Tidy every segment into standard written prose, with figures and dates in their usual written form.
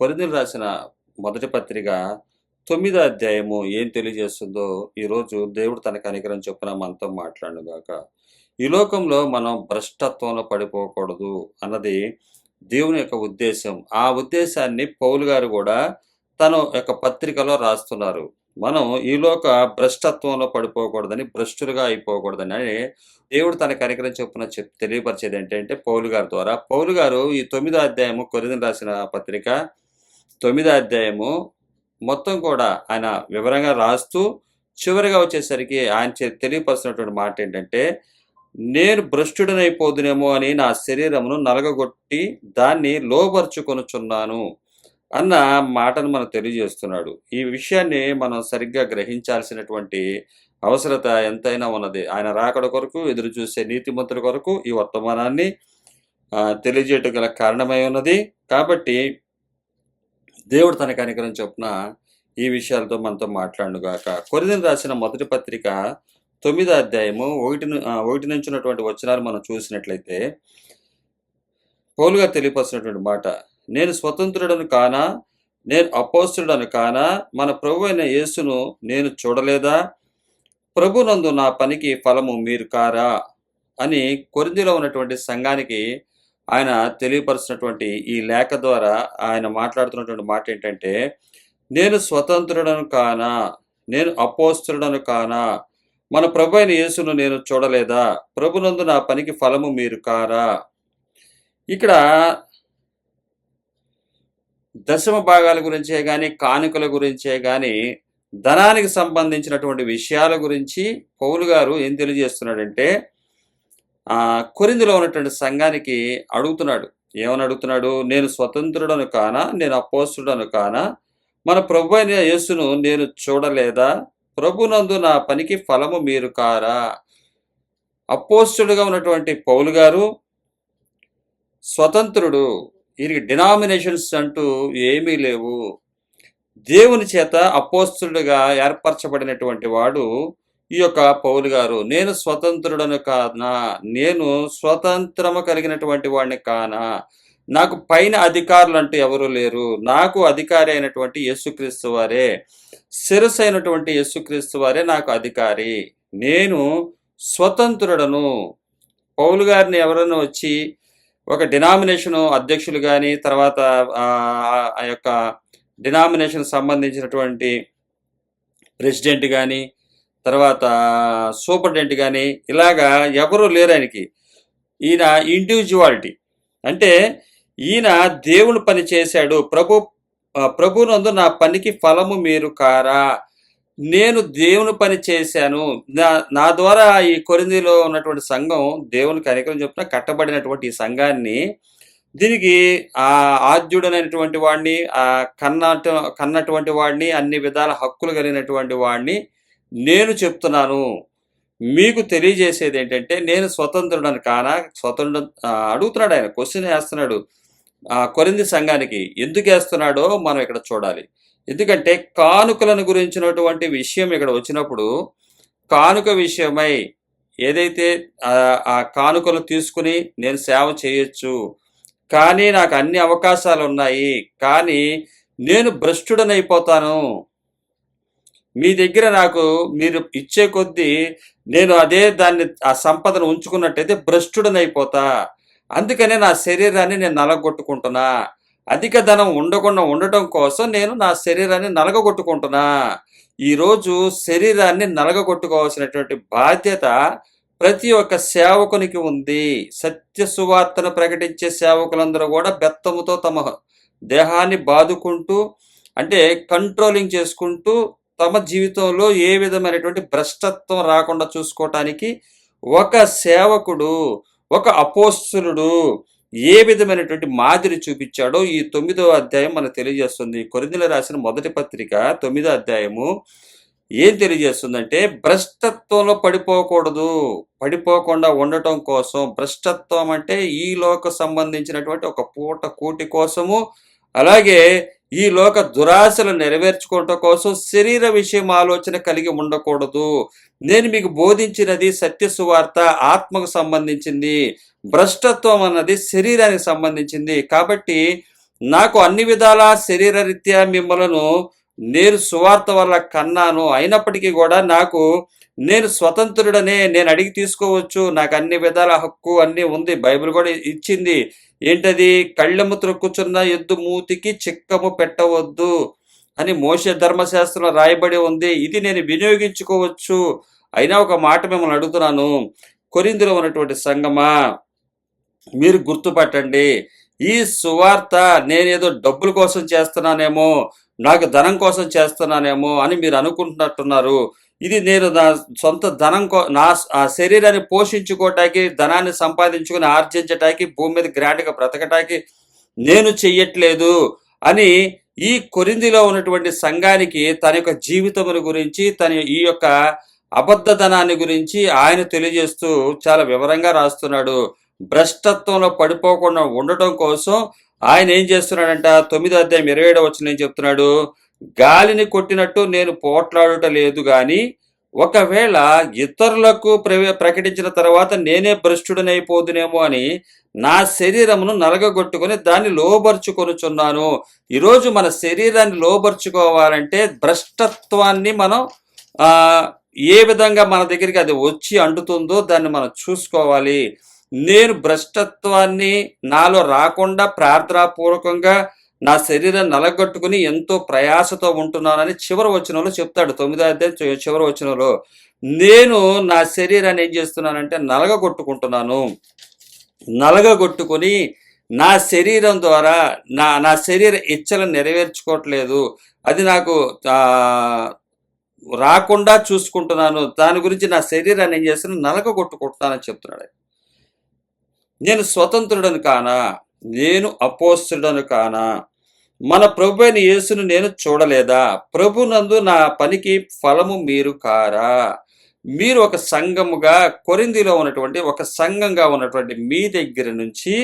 కొరింథీయులకు రాసిన మొదటి పత్రిక 9వ అధ్యాయము ఏం తెలియజేస్తుందో ఈరోజు దేవుడు తన కనికరం చొప్పున మనతో మాట్లాడునుగాక. ఈ లోకంలో మనం భ్రష్టత్వంలో పడిపోకూడదు అన్నది దేవుని యొక్క ఉద్దేశం. ఆ ఉద్దేశాన్ని పౌలు గారు కూడా తన యొక్క పత్రికలో రాస్తున్నారు. మనం ఈ లోక భ్రష్టత్వంలో పడిపోకూడదని, భ్రష్టులుగా అయిపోకూడదని అని దేవుడు తన కనికరం చొప్పున తెలియపరిచేది ఏంటంటే పౌలు గారి ద్వారా. పౌలు గారు ఈ 9వ అధ్యాయము కొరింథీయులకు రాసిన పత్రిక 9వ అధ్యాయము మొత్తం కూడా ఆయన వివరంగా రాస్తూ చివరిగా వచ్చేసరికి ఆయన తెలియపరుస్తున్నటువంటి మాట ఏంటంటే, నేను భ్రష్టుడనైపోదునేమో అని నా శరీరమును నలగగొట్టి దాన్ని లోబరుచుకొనుచున్నాను అన్న మాటను మనకు తెలియజేస్తున్నాడు. ఈ విషయాన్ని మనం సరిగ్గా గ్రహించాల్సినటువంటి అవసరత ఎంతైనా ఉన్నది. ఆయన రాకడ కొరకు ఎదురు చూసే నీతిమంతుల కొరకు ఈ వర్తమానాన్ని తెలియజేయటం గల కారణమై ఉన్నది. కాబట్టి దేవుడు తన కనికరం చొప్పున ఈ విషయాలతో మనతో మాట్లాడుగాక. కొరింథీయులకు రాసిన మొదటి పత్రిక 9వ అధ్యాయము 1 నుంచి ఉన్నటువంటి వచనాలు మనం చూసినట్లయితే పౌలు గారు తెలియపరిచినటువంటి మాట, నేను స్వతంత్రుడను కానా, నేను అపోస్తలుడను కానా, మన ప్రభు అయిన యేసును నేను చూడలేదా, ప్రభునందు నా పనికి ఫలము మీరు కారా అని కొరింథీలో ఉన్నటువంటి సంఘానికి ఆయన తెలియపరుచినటువంటి ఈ లేఖ ద్వారా ఆయన మాట్లాడుతున్నటువంటి మాట ఏంటంటే, నేను స్వతంత్రుడను కానా, నేను అపోస్తలుడను కానా, మన ప్రభు అయిన యేసును నేను చూడలేదా, ప్రభునందు నా పనికి ఫలము మీరు కారా. ఇక్కడ దశమ భాగాల గురించే కానీ, కానుకల గురించే కానీ, ధనానికి సంబంధించినటువంటి విషయాల గురించి పౌలు గారు ఏం తెలియజేస్తున్నాడంటే, కొరింథీలో ఉన్నటువంటి సంఘానికి అడుగుతున్నాడు. ఏమని అడుగుతున్నాడు? నేను స్వతంత్రుడను కానా, నేను అపోస్తలుడను కానా, మన ప్రభు అయిన యేసును నేను చూడలేదా, ప్రభునందు నా పనికి ఫలము మీరు కారా. అపోస్తలుడుగా ఉన్నటువంటి పౌలు గారు స్వతంత్రుడు. వీరికి డినామినేషన్స్ అంటూ ఏమీ లేవు. దేవుని చేత అపోస్తలుడుగా ఏర్పరచబడినటువంటి వాడు ఈ యొక్క పౌలు గారు. నేను స్వతంత్రుడను కానా, నేను స్వతంత్రము కలిగినటువంటి వాడిని కానా, నాకు పైన అధికారులు అంటూ ఎవరు లేరు, నాకు అధికారి అయినటువంటి యేసుక్రీస్తు వారే, శిరస్సు అయినటువంటి యేసుక్రీస్తు వారే నాకు అధికారి. నేను స్వతంత్రుడను. పౌలు గారిని ఎవరైనా వచ్చి ఒక డినామినేషన్ అధ్యక్షులు కానీ, తర్వాత ఆ యొక్క డినామినేషన్ సంబంధించినటువంటి ప్రెసిడెంట్ కానీ, తర్వాత సూపరింటెండెంట్ కానీ, ఇలాగా ఎవరు లేరు ఆయనకి. ఈయన ఇండివిజువాలిటీ. అంటే ఈయన దేవుని పని చేశాడు. ప్రభునందు నా పనికి ఫలము మీరు కారా. నేను దేవుని పని చేశాను. నా ద్వారా ఈ కొరింథీలో ఉన్నటువంటి సంఘం దేవుని కనికరం చొప్పున కట్టబడినటువంటి ఈ సంఘాన్ని, దీనికి ఆద్యుడనైనటువంటి వాడిని, కన్నటువంటి వాడిని, అన్ని విధాల హక్కులు కలిగినటువంటి వాడిని నేను చెప్తున్నాను. మీకు తెలియజేసేది ఏంటంటే, నేను స్వతంత్రుడని కానా, అడుగుతున్నాడు ఆయన, క్వశ్చన్ వేస్తున్నాడు కొరింథీ సంఘానికి. ఎందుకు వేస్తున్నాడో మనం ఇక్కడ చూడాలి. ఎందుకంటే కానుకలను గురించినటువంటి విషయం ఇక్కడ వచ్చినప్పుడు, కానుక విషయమై ఏదైతే ఆ కానుకలు తీసుకుని నేను సేవ చేయొచ్చు, కానీ నాకు అన్ని అవకాశాలు ఉన్నాయి, కానీ నేను భ్రష్టుడనైపోతాను, మీ దగ్గర నాకు మీరు ఇచ్చే కొద్దీ నేను దాన్ని ఆ సంపదను ఉంచుకున్నట్టయితే భ్రష్టుడనైపోతా, అందుకనే నా శరీరాన్ని నేను నలగొట్టుకుంటున్నా, అధిక ధనం ఉండకుండా ఉండటం కోసం నేను నా శరీరాన్ని నలగొట్టుకుంటున్నా. ఈరోజు శరీరాన్ని నలగొట్టుకోవాల్సినటువంటి బాధ్యత ప్రతి ఒక్క సేవకునికి ఉంది. సత్య సువార్తను ప్రకటించే సేవకులందరూ కూడా బెత్తముతో తమ దేహాన్ని బాదుకుంటూ, అంటే కంట్రోలింగ్ చేసుకుంటూ, తమ జీవితంలో ఏ విధమైనటువంటి భ్రష్టత్వం రాకుండా చూసుకోవటానికి ఒక సేవకుడు, ఒక అపోస్తలుడు ఏ విధమైనటువంటి మాదిరి చూపించాడో ఈ 9వ అధ్యాయం మనకు తెలియజేస్తుంది. కొరింథీయులకు రాసిన మొదటి పత్రిక 9వ అధ్యాయము ఏం తెలియజేస్తుందంటే, భ్రష్టత్వంలో పడిపోకుండా ఉండటం కోసం. భ్రష్టత్వం అంటే ఈ లోక సంబంధించినటువంటి ఒక పూట కూటి కోసము, అలాగే ఈ లోక దురాశలు నెరవేర్చుకోవటం కోసం శరీర విషయం ఆలోచన కలిగి ఉండకూడదు. నేను మీకు బోధించినది సత్య సువార్త, ఆత్మకు సంబంధించింది. భ్రష్టత్వం అన్నది శరీరానికి సంబంధించింది. కాబట్టి నాకు అన్ని విధాల శరీరరీత్యా మిమ్మలను నేను సువార్త వల్ల కన్నాను. అయినప్పటికీ కూడా నేను స్వతంత్రుడనే, నేను అడిగి తీసుకోవచ్చు. నాకు అన్ని విధాల హక్కు అన్నీ ఉంది. బైబిల్ కూడా ఇచ్చింది. ఏంటది? కళ్ళెము త్రొక్కుచున్న ఎద్దు మూతికి చిక్కము పెట్టవద్దు అని మోషే ధర్మశాస్త్రంలో రాయబడి ఉంది. ఇది నేను వినియోగించుకోవచ్చు. అయినా ఒక మాట మిమ్మల్ని అడుగుతున్నాను, కొరింథీలో ఉన్నటువంటి సంగమా, మీరు గుర్తుపట్టండి. ఈ సువార్త నేనేదో డబ్బుల కోసం చేస్తున్నానేమో, నాకు ధనం కోసం చేస్తున్నానేమో అని మీరు అనుకుంటున్నట్టున్నారు. ఇది నేను నా సొంత ధనం నా శరీరాన్ని పోషించుకోవటానికి, ధనాన్ని సంపాదించుకుని ఆర్జించటానికి, భూమి మీద గ్రాండ్గా బ్రతకటానికి నేను చెయ్యట్లేదు అని ఈ కొరింథీలో ఉన్నటువంటి సంఘానికి తన యొక్క జీవితముల గురించి, తన ఈ యొక్క అబద్ధధనాన్ని గురించి ఆయన తెలియజేస్తూ చాలా వివరంగా రాస్తున్నాడు. భ్రష్టత్వంలో పడిపోకుండా ఉండటం కోసం ఆయన ఏం చేస్తున్నాడంట? 9వ అధ్యాయం 27వ వచనం ఏం చెప్తున్నాడు? గాలిని కొట్టినట్టు నేను పోట్లాడుట లేదు గాని, ఒకవేళ ఇతరులకు ప్రకటించిన తర్వాత నేనే భ్రష్టుడనైపోదునేమో అని నా శరీరమును నలగగొట్టుకొని దాన్ని లోబరుచుకొనుచున్నాను. ఈరోజు మన శరీరాన్ని లోబరుచుకోవాలంటే భ్రష్టత్వాన్ని మనం ఏ విధంగా మన దగ్గరికి అది వచ్చి అంటుతుందో దాన్ని మనం చూసుకోవాలి. నేను భ్రష్టత్వాన్ని నాలో రాకుండా ప్రార్థనాపూర్వకంగా నా శరీరాన్ని నలగొట్టుకుని ఎంతో ప్రయాసతో ఉంటున్నానని చివరి వచనంలో చెప్తాడు. 9వ అధ్యాయం చివరి వచనంలో నేను నా శరీరాన్ని ఏం చేస్తున్నానంటే నలగగొట్టుకుంటున్నాను. నలగగొట్టుకొని నా శరీరం ద్వారా నా శరీర ఇచ్చలను నెరవేర్చుకోవట్లేదు. అది నాకు రాకుండా చూసుకుంటున్నాను. దాని గురించి నా శరీరాన్ని ఏం చేస్తున్నాను? నలగగొట్టుకుంటున్నానని చెప్తున్నాడు. నేను స్వతంత్రుడను కానా? నేను అపోస్తలుడను కానా? మన ప్రభు అయిన యేసును నేను చూడలేదా? ప్రభునందు నా పనికి ఫలము మీరు కారా? మీరు ఒక సంఘముగా, కొరింథీలో ఉన్నటువంటి ఒక సంఘంగా ఉన్నటువంటి మీ దగ్గర నుంచి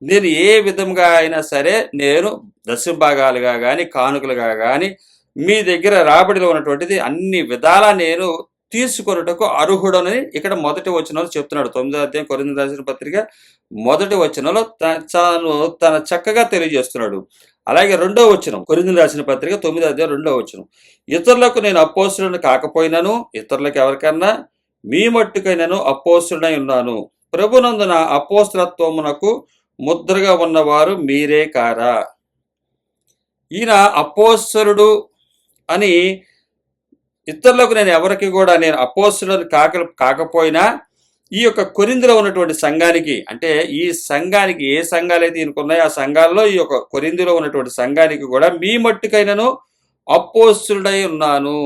నేను ఏ విధంగా అయినా సరే నేను దశభాగాలుగా కానీ కానుకలుగా కానీ మీ దగ్గర రాబడిలో ఉన్నటువంటిది అన్ని విధాలా నేను తీసుకొనుటకు అర్హుడనని ఇక్కడ మొదటి వచనంలో చెప్తున్నాడు. 9వ అధ్యాయం కొరింథీయులకు రాసిన పత్రిక మొదటి వచనంలో తన చక్కగా తెలియజేస్తున్నాడు. అలాగే 2వ వచనం, కొరింథీయులకు రాసిన పత్రిక 9వ అధ్యాయం 2వ వచనం, ఇతరులకు నేను అపోస్తలుడను కాకపోయినను, ఇతరులకు ఎవరికన్నా మీ మట్టుకైనను అపోస్తలుడై ఉన్నాను. ప్రభునందు నా అపోస్తలత్వమునకు ముద్రగా ఉన్నవారు మీరే కారా? ఈయన అపోస్తలుడు అని ఇతరులకు నేను ఎవరికి కూడా నేను అపోస్తలుడని కాకపోయినా ఈ యొక్క కొరింథీలో ఉన్నటువంటి సంఘానికి, అంటే ఈ సంఘానికి ఏ సంఘాలు అయితే ఈయనకున్నాయో ఆ సంఘాల్లో ఈ యొక్క కొరింథీలో ఉన్నటువంటి సంఘానికి కూడా మీ మట్టుకైనను అపోస్తలుడై ఉన్నాను.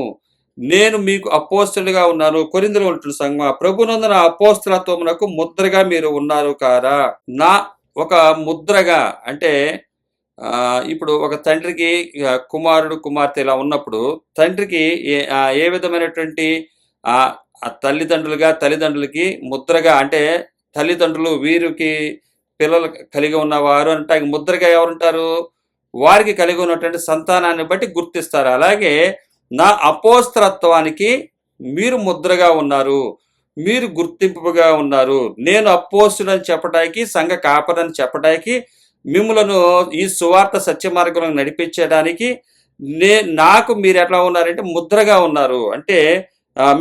నేను మీకు అపోస్తలుడిగా ఉన్నాను. కొరింథీలో ఉన్నటువంటి సంఘం, ప్రభునందున అపోస్తలత్వమునకు ముద్రగా మీరు ఉన్నారు కారా? నా ఒక ముద్రగా అంటే ఇప్పుడు ఒక తండ్రికి కుమారుడు కుమార్తె ఇలా ఉన్నప్పుడు తండ్రికి ఏ విధమైనటువంటి తల్లిదండ్రులకి ముద్రగా, అంటే తల్లిదండ్రులు వీరికి పిల్లలు కలిగి ఉన్నవారు అంటే ముద్రగా ఎవరుంటారు? వారికి కలిగి ఉన్నటువంటి సంతానాన్ని బట్టి గుర్తిస్తారు. అలాగే నా అపోస్తలత్వానికి మీరు ముద్రగా ఉన్నారు, మీరు గుర్తింపుగా ఉన్నారు. నేను అపోస్తలుడని చెప్పడానికి, సంఘ కాపరని చెప్పడానికి, మిమ్మలను ఈ సువార్త సత్య మార్గంలో నడిపించడానికి నాకు మీరు ఎట్లా ఉన్నారంటే ముద్రగా ఉన్నారు. అంటే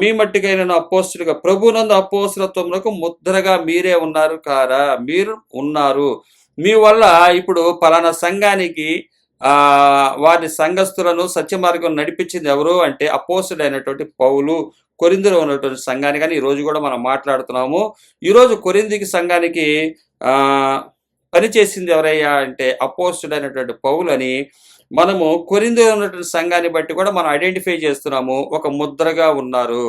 మీ మట్టికైన అపోస్తలుగా, ప్రభునందు అపోస్తలత్వమునకు ముద్రగా మీరే ఉన్నారు కారా? మీరు ఉన్నారు. మీ వల్ల ఇప్పుడు పలానా సంఘానికి వారి సంఘస్థులను సత్య మార్గం నడిపించింది ఎవరు అంటే అపోస్తలుడైనటువంటి పౌలు. కొరింథీలో ఉన్నటువంటి సంఘానికి కానీ ఈరోజు కూడా మనం మాట్లాడుతున్నాము. ఈరోజు కొరింథీ సంఘానికి పనిచేసింది ఎవరయ్యా అంటే అపోస్తలుడైనటువంటి పౌలు అని మనము కొరింథీలో ఉన్నటువంటి సంఘాన్ని బట్టి కూడా మనం ఐడెంటిఫై చేస్తున్నాము. ఒక ముద్రగా ఉన్నారు.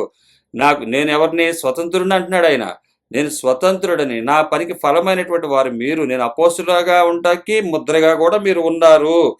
నేను ఎవరిని? స్వతంత్రుడిని అంటున్నాడు ఆయన. నేను స్వతంత్రుడని, నా పనికి ఫలమైనటువంటి వారు మీరు. నేను అపోస్తలుగా ఉండటానికి ముద్రగా కూడా మీరు ఉన్నారు.